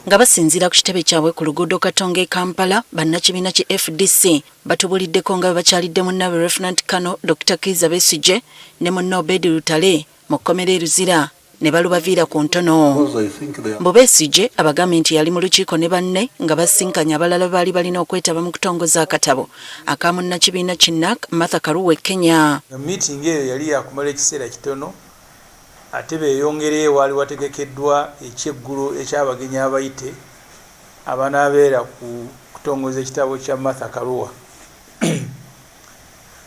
nga basinziira ku kitebe kyabwe ku luguudo Katonga e Kampala, bannakibiina ki FDC batubuliddeko nga bakyalidde munnaabwe Lieutenant Colonel Dr. Kizza Besigye ne munne Obed Lutale mu kkomera e Luzira ne balubaviira ku ntono. Mbu Besigye abagambye nti yali mu lukiiko ne banne nga basinkanye abalala baali balina okwetaba mu kutongoza akatabo aka munnakibiina kinnak Martha Karua Kenya. Meeting eyo yali yakumala ekiseera kitono ate beeyongereyo waali wategekeddwa ekyeggulo ekyabagenyi abayite abanaabeera ku kutongoza ekitabo kya Martha Karua.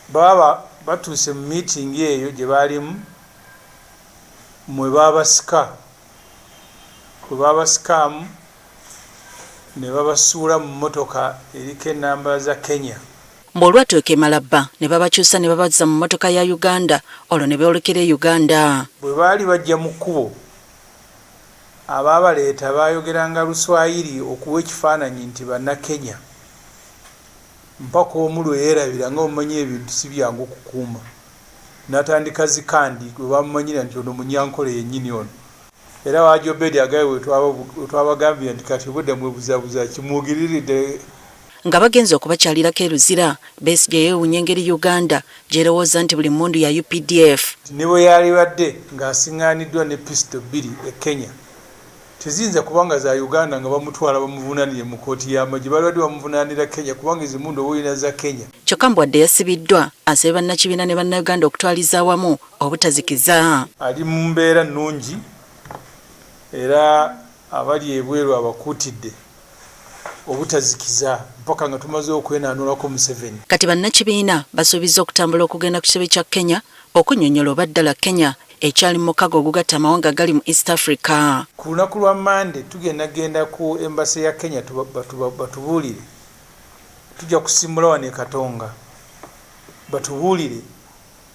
Baba batuuse mu meeting eyo gye baalimu mwe babasikamu ne babasuula mu mmotoka eriko ennamba za Kenya. Mb'olwatuuka e Malaba ne babakyusa ne babazza mu mmotoka ya Uganda, olwo ne beolekera e Uganda. Bwe baali bajja mu kkubo abaabaleeta baayogeranga Luswayiri okuwa ekifaananyi nti bannakenya, mpaka omu lwe yeerabira nga omumanyi ebintu si byangu kukuuma, n'atandika zikandi gwe bamumanyira nti ono munyankole yennyini ono. Era Waajja Obed agaye we twabagambye nti kati obudde mwebuzabuza kimwogiriridde. Nga bagenze okubakyalirako e Luzira, Besigye yeewuunya engeri Uganda gy'erowooza nti buli mmundu ya UPDF. Ne bwe yalibadde ng'asiŋŋaaniddwa ne pisito 2 e Kenya, teziyinza kubanga za Uganda nga bamutwala bamuvunaanire mu kooti y'amagye, balibadde bamuvunaanira Kenya kubanga ezimmundu obuulina za Kenya. Kyokka mbu wadde yasibiddwa, asabye bannakibiina ne bannayuganda okutwaliza awamu obutazikiza. Ali mu mbeera nnungi era abali ebweru abakuutidde obutazikiza mpaka nga tumaze okwenaanulako Museveni. Kati bannakibiina basuubiza okutambula okugenda ku kitebe kya Kenya okunnyonnyola oba ddala Kenya ekyali mu mukago ogugatta amawanga gali mu East Africa. Ku lunaku lwa Mande genda ku embasi ya Kenya batubuulire, tujja kusimbula wano e Katonga batubuulire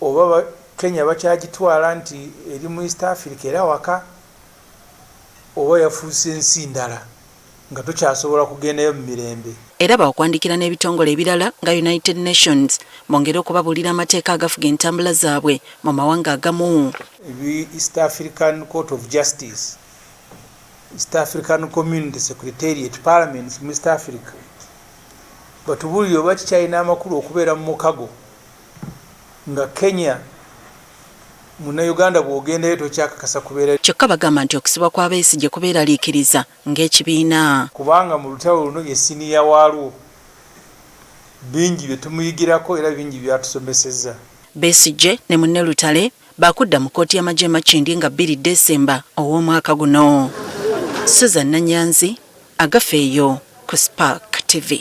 oba Kenya bakyagitwala nti eri mu East Africa era waka, oba yafuuse ensi ndala nga tokyasobola kugendayo mu mirembe. Era bakwandikira n'ebitongole ebirala nga United Nations bongere okubabuulira amateeka agafuga entambula zaabwe mu mawanga agamu. East African Court of Justice, East African Community Secretariat, Parliament mu East Africa batubuulire oba kikyalina amakulu okubeera mu mukago nga Kenya Munnayuganda bw'ogendayo tokyakakasa kubeera. Kyokka bagamba nti okusibwa kwa Besigye kubeeraliikiriza ng'ekibiina. Kubanga mu lutalo luno ye siniya waalwo, bingi bye tumuyigirako era bingi byatusomesezza. Besigye ne munne Lutale baakudda mu kkooti y'amagye Makindi nga 2 Desemba ow'omwaka guno. Susan Nanyanzi, Agafeeyo ku Spark TV.